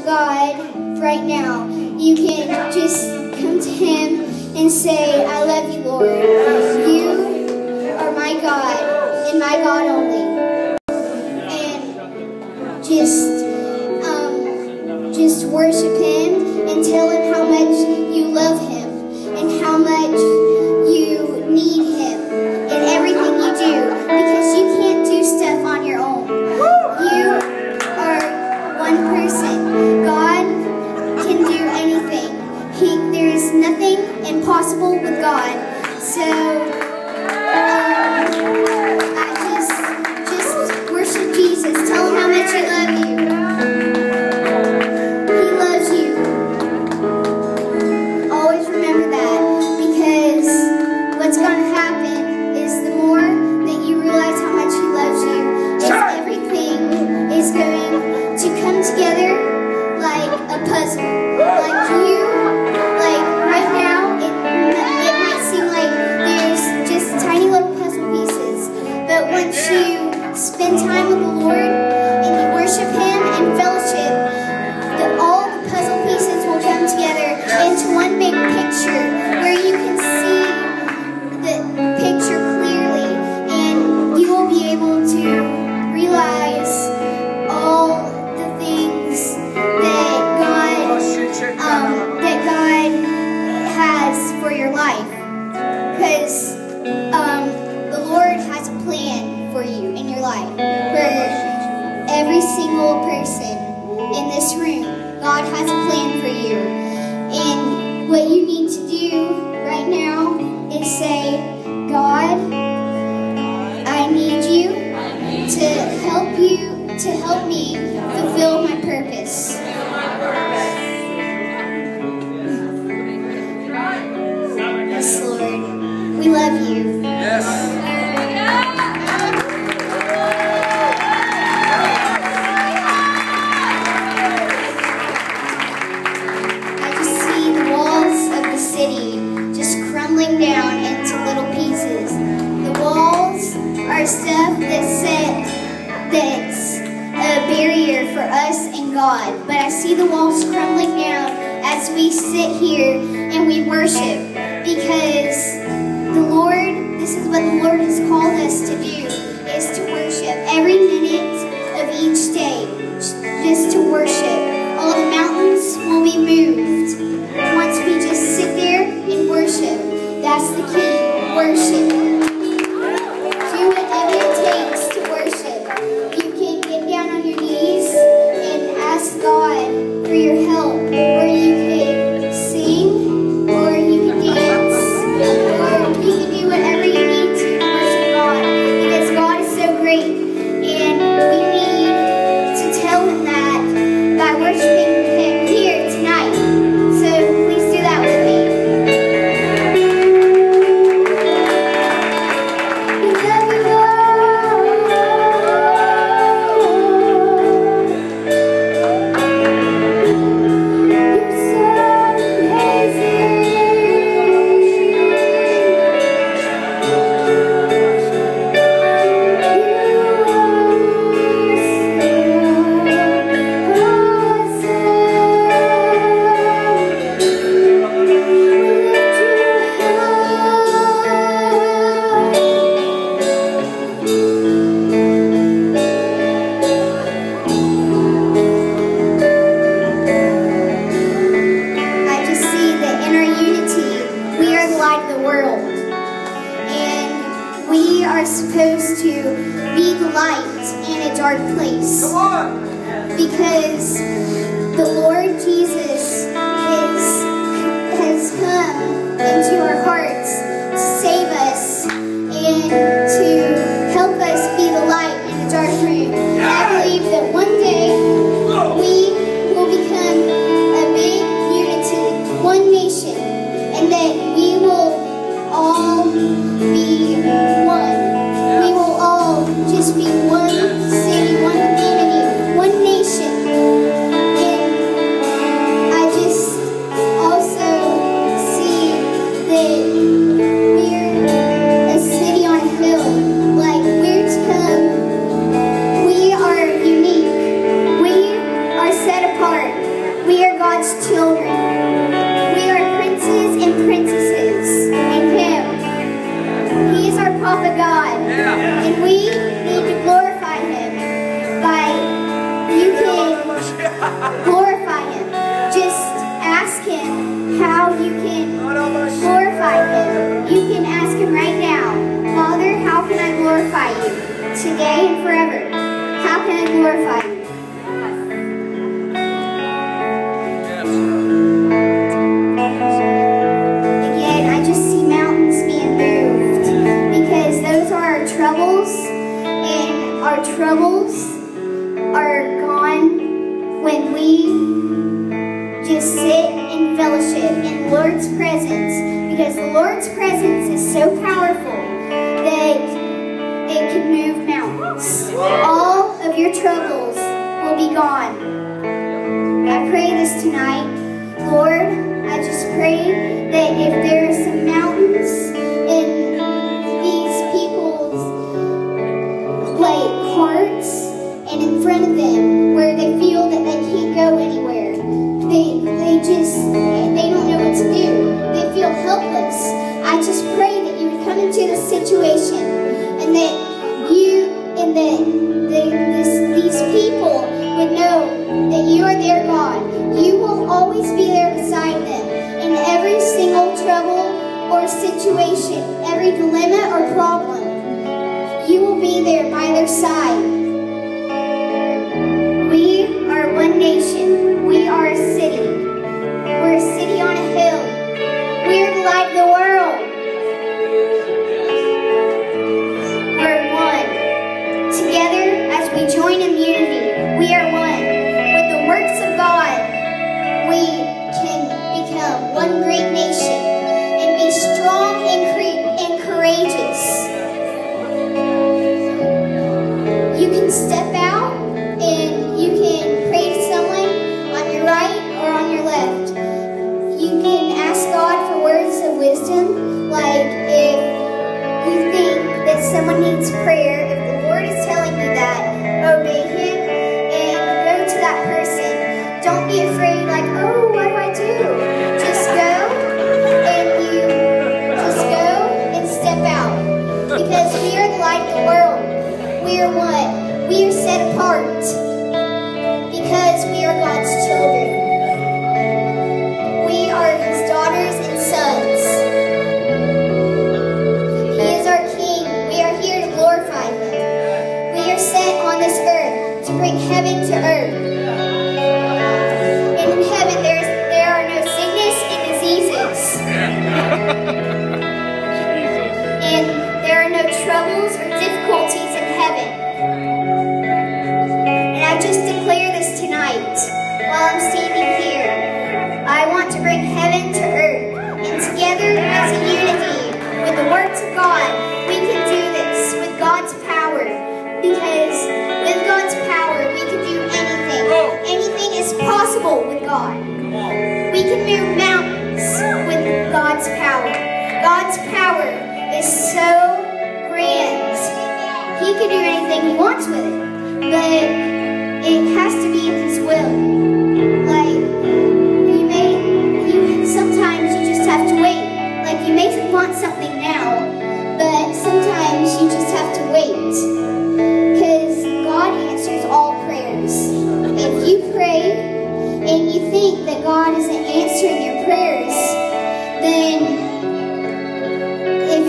God right now. You can just come to Him and say, I love you, Lord. You are my God and my God only. And just worship Him and tell Him how much you love Him and how much you need Him in everything you do, because you can't do stuff on your own. You are one person. God can do anything. There is nothing impossible with God. So just worship Jesus. Tell Him how much you love you. He loves you. Always remember that, because what's going to happen is the more that you realize how much He loves you, is everything is going to come together like a puzzle. Like right now, it might seem like there's just tiny little puzzle pieces, but once you spend time with the Lord and you worship Him and fellowship, all the puzzle pieces will come together into one big picture where you can see the picture clearly, and you will be able to realize all the things that God has for your life, because the Lord has a plan for you in your life. For every single person in this room, God has a plan for you, and what you need to do right now is say, God, I need you to help me fulfill my purpose. Yes, Lord. We love you. Yes. I just see the walls of the city just crumbling down into little pieces. The walls are stuff that's a barrier for us and God. But I see the walls crumbling down as we sit here and we worship, because the Lord, this is what the Lord has called us to do, is to worship every minute of each day, just to worship. All the mountains will be moved once we just sit there and worship. That's the key, worship. Do whatever it takes to worship. You can get down on your knees and ask God for your help, or you could sing, or you could dance, or you can do whatever you need to worship God, because God is so great, and we need to tell Him that by worshiping Him here tonight. So please do that with me. We love you, supposed to be the light in a dark place. Come on. Because the Lord Jesus has come into our hearts to save us and to help us be the light in a dark room. And I believe that one day we will become a big unity, one nation, and that we will all be one. We will all just be one city, one community, one nation. And I just also see that we're a city on a hill. Papa God. And we need to glorify Him you can glorify Him. Just ask Him how you can glorify Him. You can ask Him right now, Father, how can I glorify you today and forever? How can I glorify you? Again, I just see mountains being moved because those are our troubles, and our troubles are gone when we just sit in fellowship in the Lord's presence, because the Lord's presence is so powerful that it can move mountains. All of your troubles will be gone. I pray this tonight, Lord, I just pray that if there are some mountains in these people's hearts and in front of them where they feel that they can't go anywhere, they don't know what to do, they feel helpless, I just pray that you would come into this situation and that you and these people would know that you are their God. You will always be there beside them in every single trouble or situation, every dilemma or problem. You will be there by their side. We are one nation. We are a city. We're a city on a hill. We are the light of the world. We're one. Together, as we join in unity, we are one. With the works of God, we can become one great nation and be strong and courageous. You can step out and you can pray to someone on your right or on your left. You can ask God for words of wisdom, like if you think that someone needs prayer, if the Lord is telling you that, obey Him and go to that person. Don't be afraid, like, oh, what do I do? Just go and step out. Because we are the light of the world. We are one. We are set apart because we are God's children. We are His daughters and sons. He is our King. We are here to glorify Him. We are set on this earth to bring heaven to earth. And in heaven there are no sickness and diseases. And there are no troubles or difficulties in heaven. And I just declare this tonight while I'm standing here. I want to bring heaven to earth. And together as a unity with the works of God, we can do this with God's power. Because with God's power, we can do anything. Anything is possible with God. We can move mountains with God's power. God's power is so grand. He can do anything He wants with it, but it has to be in His will. Sometimes you just have to wait. Like, you may want something now, but sometimes you just have to wait. Because God answers all prayers. If you pray and you think that God isn't answering your prayers, then if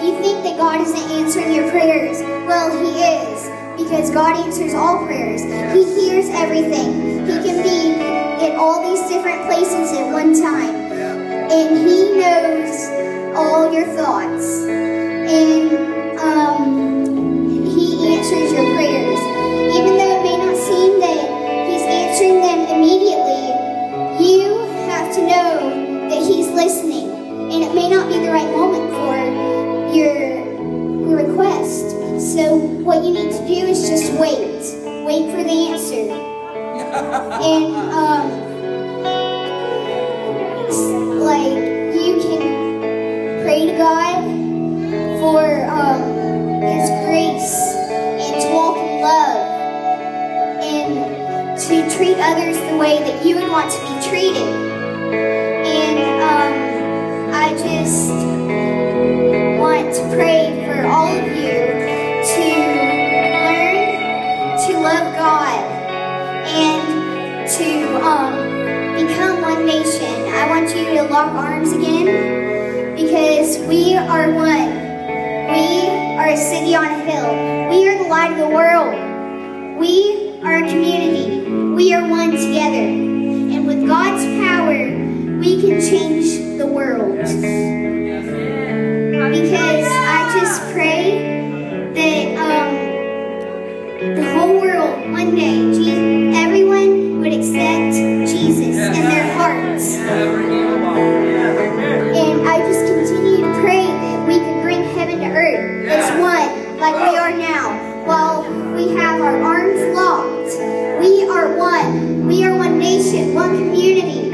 you think that God isn't answering your prayers, well, He is, because God answers all prayers. He hears everything. He can be in all these different places at one time, and He knows all your thoughts, and He answers your prayers. Even though it may not seem that He's answering them immediately, you have to know that He's listening, and it may not be the right moment for your request. So what you need to do is just wait for the answer. And you can pray to God for His grace, and to walk in love, and to treat others the way that you would want to be treated. And I just want to pray for lock arms again because we are one. We are a city on a hill. We are the light of the world. We are a community. We are one together. And with God's power, we can change the world. Because I just pray that the whole world, one day, everyone would accept Jesus in their hearts. And I just continue to pray that we could bring heaven to earth as one, like we are now. While we have our arms locked, we are one. We are one nation, one community.